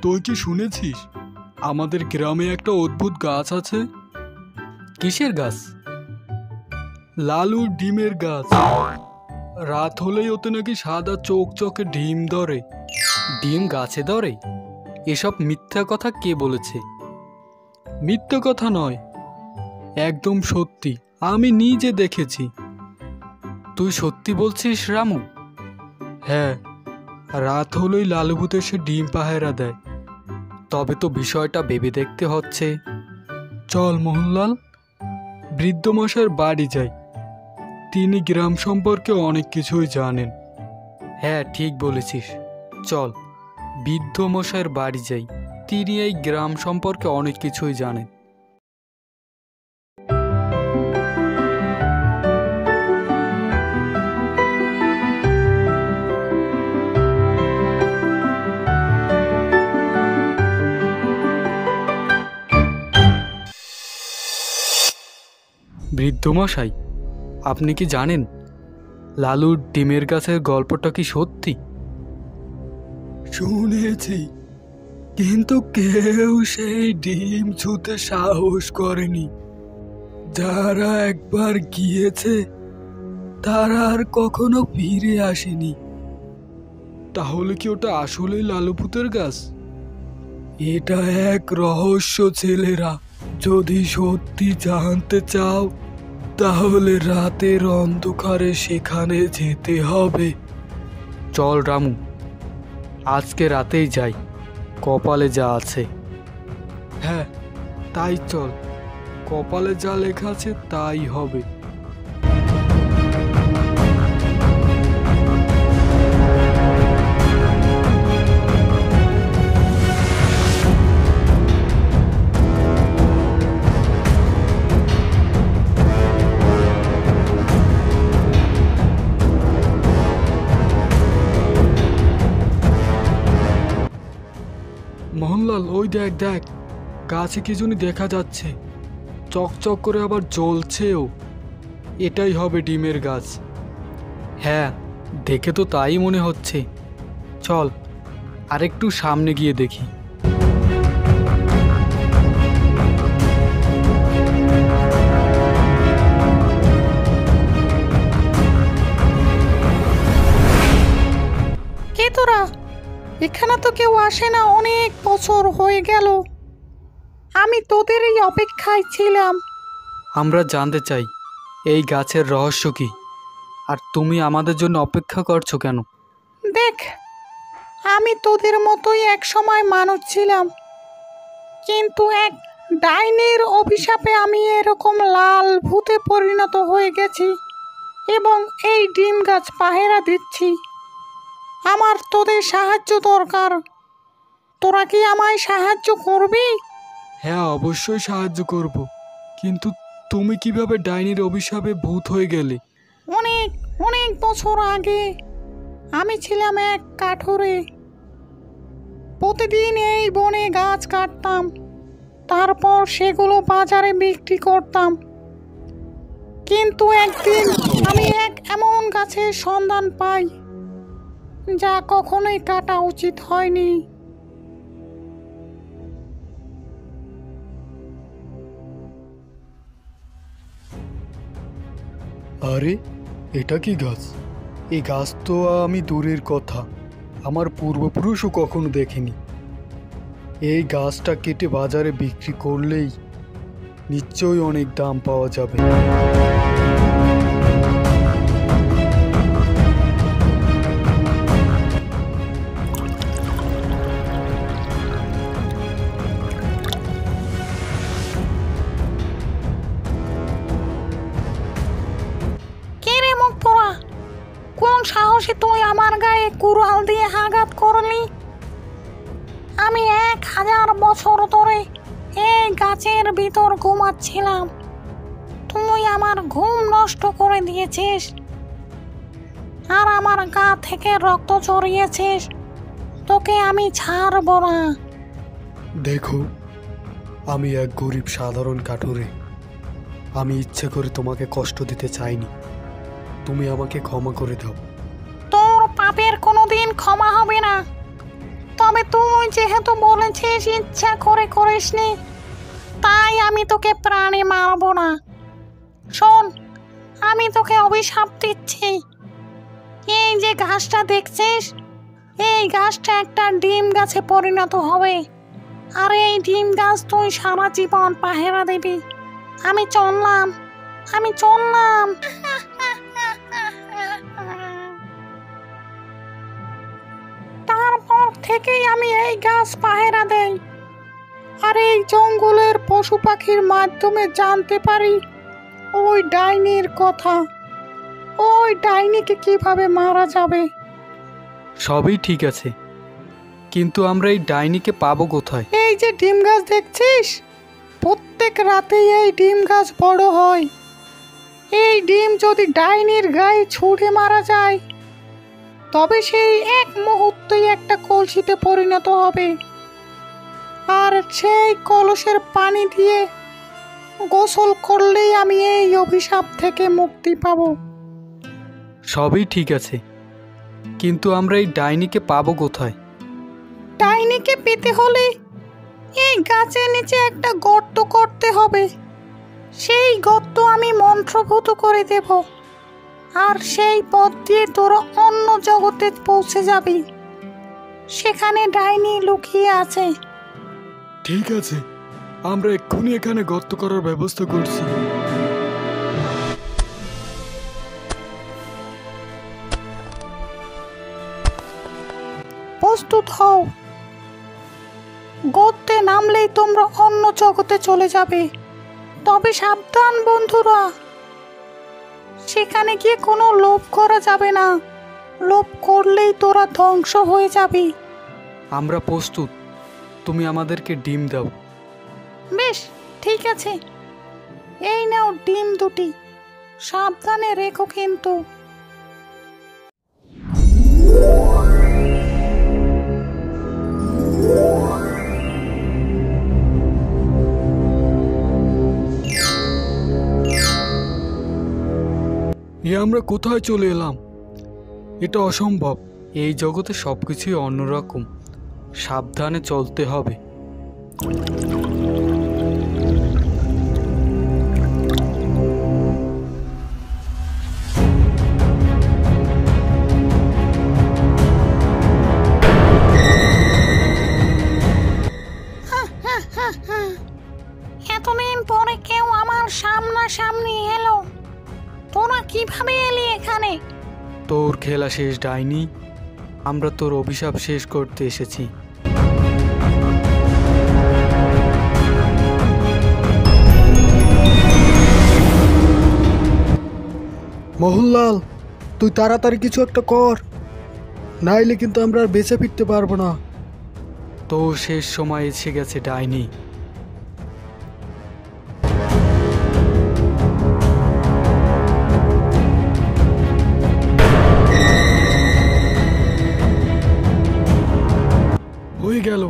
তুই কি শুনেছিস আমাদের গ্রামে একটা অদ্ভুত গাছ আছে? কিসের গাছ? লালুর ডিমের গাছ। রাত হলেই ওতে নাকি সাদা চোখে ডিম ধরে। ডিম গাছে ধরে? এসব মিথ্যা কথা কে বলেছে? মিথ্যা কথা নয়, একদম সত্যি, আমি নিজে দেখেছি। তুই সত্যি বলছিস রামু? হ্যাঁ, রাত হলেই লালু ভূত এসে ডিম পাহারা দেয়। তবে তো বিষয়টা ভেবে দেখতে হচ্ছে। চল মোহনলাল, বৃদ্ধ মশাইয়ের বাড়ি যাই। তিনি গ্রাম সম্পর্কে অনেক কিছুই জানেন। হ্যাঁ, ঠিক বলেছিস। চল বৃদ্ধ মশাইয়ের বাড়ি যাই, তিনি এই গ্রাম সম্পর্কে অনেক কিছুই জানেন। বৃদ্ধ মশাই, আপনি কি জানেন লালুর ডিমের গাছের গল্পটা কি সত্যি? শুনেছি, কিন্তু কেউ সেই ডিম ছুঁতে সাহস করেনি। যারা একবার গিয়েছে তারা আর কখনো ফিরে আসেনি। তাহলে কি ওটা আসলেই লালু ভূতের গাছ? এটা এক রহস্য ছেলেরা। যদি সত্যি জানতে চাও তাহলে রাতের অন্ধকারে সেখানে যেতে হবে। চল রামু, আজকে রাতেই যাই, কপালে যা আছে। হ্যাঁ, তাই চল, কপালে যা লেখা আছে তাই হবে। মোহনলাল, ওই দেখ দেখ, গাছে কি জানি দেখা যাচ্ছে, চকচক করে আবার জ্বলছেও। এটাই হবে ডিমের গাছ। হ্যাঁ, দেখে তো তাই মনে হচ্ছে। চল আরেকটু সামনে গিয়ে দেখি। কে তোরা? এখানে তো কেউ আসে না, অনেক বছর হয়ে গেল। আমি তোদের এই অপেক্ষায় ছিলাম। আমরা জানতে চাই এই গাছের রহস্য কি, আর তুমি আমাদের জন্য অপেক্ষা করছো কেন? দেখ, আমি তোদের মতোই এক সময় মানুষ ছিলাম, কিন্তু এক ডাইনির অভিশাপে আমি এরকম লাল ভূতে পরিণত হয়ে গেছি এবং এই ডিম গাছ পাহারা দিচ্ছি। আমার তোদের সাহায্য দরকার। তোরা কি আমায় সাহায্য করবি? হ্যাঁ, অবশ্যই সাহায্য করব, কিন্তু তুমি কিভাবে ডাইনির অভিশাপে ভূত হয়ে গেলে? অনেক অনেক বছর আগে আমি ছিলাম এক কাঠুরে। প্রতিদিন এই বনে গাছ কাটতাম, তারপর সেগুলো বাজারে বিক্রি করতাম। কিন্তু একদিন আমি এক এমন গাছের সন্ধান পাই যা কখনোই কাটা উচিত হয়নি। আরে, এটা কি গাছ? এই গাছ তো আমি দূরের কথা, আমার পূর্বপুরুষও কখনো দেখেনি। এই গাছটা কেটে বাজারে বিক্রি করলেই নিশ্চয়ই অনেক দাম পাওয়া যাবে। কে রে মুখ পোড়া? কোন সাহসে তুই আমার গায়ে কুড়াল দিয়ে আঘাত করলি? আমি 1000 বছর ধরে এই গাছের ভিতর ঘুমাচ্ছিলাম, তুই আমার ঘুম নষ্ট করে দিয়েছিস আর আমার গা থেকে রক্ত চড়িয়েছিস। তোকে আমি ছাড়বো না। দেখো, আমি এক গরিব সাধারণ কাঠুরে। আমি ইচ্ছে করে তোমাকে কষ্ট দিতে চাইনি। তুমি আমাকে ক্ষমা করে দাও। তোর পাপের কোনোদিন ক্ষমা হবে না। তবে তুই যেহেতু বলেছিস ইচ্ছা করে করিসনি, তাই আমি তোকে প্রাণে মারবো না। শোন, আমি তোকে অভিশাপ দিচ্ছি। এই যে ঘাসটা দেখছিস, এই গাছটা একটা ডিম গাছে পরিণত হবে, আর এই ডিম গাছ তুই সারা জীবন পাহারা দিবি। আমি চললাম, আমি চললাম। তারপর থেকেই আমি এই গাছ পাহারা দেই, আর এই জঙ্গলের পশু পাখির মাধ্যমে জানতে পারি ওই ডাইনির কথা, ওই ডাইনিকে কিভাবে মারা যাবে। সবই ঠিক আছে, কিন্তু আমরা এই ডাইনিকে পাবো কোথায়? এই যে ডিম গাছ দেখছিস, প্রত্যেক রাতেই এই ডিম গাছ বড় হয়। এই ডিম যদি ডাইনির গায়ে ছুঁড়ে মারা যায়, তবে সেই এক মুহূর্তেই একটা কলসিতে পরিণত হবে, আর সেই কলসের পানি দিয়ে গোসল করলেই আমি এই অভিশাপ থেকে মুক্তি পাবো। সবই ঠিক আছে, কিন্তু আমরা এই ডাইনিকে পাবো কোথায়? ডাইনিকে পেতে হলে এই গাছের নিচে একটা গর্ত করতে হবে। সেই গর্ত আমি মন্ত্রভূত করে দেব, আর সেই পথ দিয়ে তোরা অন্য জগতে পৌঁছে যাবি। সেখানে ডাইনি লুকিয়ে আছে। ঠিক আছে, আমরা এক্ষুনি এখানে গর্ত করার ব্যবস্থা করছি। প্রস্তুত হও। গর্তে নামলেই তোমরা অন্য জগতে চলে যাবে। তবে সাবধান বন্ধুরা, সেখানে গিয়ে কোনো লোভ করা যাবে না। লোভ করলেই তোরা ধ্বংস হয়ে যাবি। আমরা প্রস্তুত, তুমি আমাদেরকে ডিম দাও। বেশ, ঠিক আছে। এই নাও ডিম দুটি, সাবধানে রেখো কিন্তু। আমরা কোথায় চলে এলাম? এটা অসম্ভব। এই জগতে সব কিছুই অন্যরকম, সাবধানে চলতে হবে। এতদিন পরে কেউ আমার সামনাসামনি এলো। তোরা কিভাবে এলি এখানে? তোর খেলা শেষ ডাইনি, আমরা তোর অভিশাপ শেষ করতে এসেছি। মোহনলাল, তুই তাড়াতাড়ি কিছু একটা কর, নাইলে কিন্তু আমরা আর বেঁচে ফিরতে পারবো না। তোর শেষ সময় এসে গেছে ডাইনি। হয়ে গেল,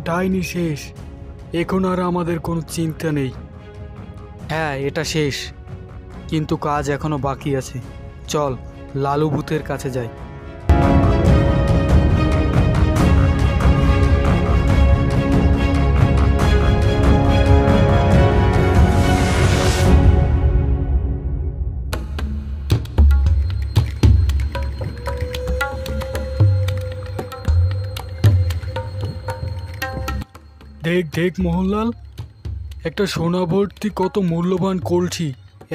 ডাইনি শেষ। এখন আর আমাদের কোনো চিন্তা নেই। হ্যাঁ, এটা শেষ, কিন্তু কাজ এখনো বাকি আছে। চল লালু ভূতের কাছে যাই। দেখ দেখ মোহনলাল, একটা সোনা ভর্তি কত মূল্যবান কলসি।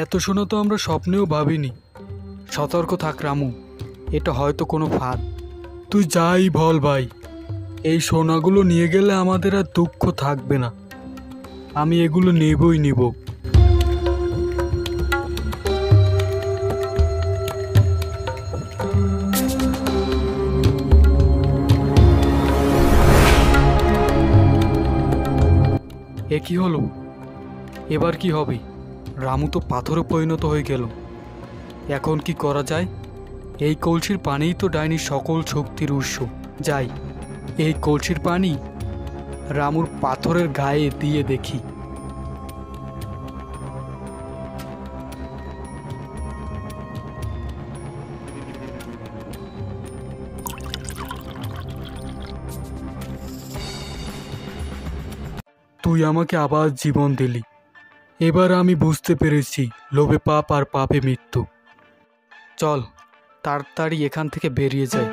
এত সোনা তো আমরা স্বপ্নেও ভাবিনি। সতর্ক থাক রামু, এটা হয়তো কোনো ফাঁদ। তুই যাই বল ভাই, এই সোনাগুলো নিয়ে গেলে আমাদের আর দুঃখ থাকবে না। আমি এগুলো নেবই নিব। এ কি হলো? এবার কি হবে? রামু তো পাথরে পরিণত হয়ে গেল। এখন কি করা যায়? এই কলসির পানিই তো ডাইনির সকল শক্তির উৎস। যাই, এই কলসির পানি রামুর পাথরের গায়ে দিয়ে দেখি। তুই আমাকে আবার জীবন দিলি। এবার আমি বুঝতে পেরেছি লোভে পাপ আর পাপে মৃত্যু। চল তাড়াতাড়ি এখান থেকে বেরিয়ে যাই।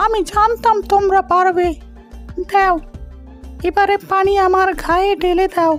আমি জানতাম তোমরা পারবে। দাও, এবারে পানি আমার গায়ে ঢেলে দাও।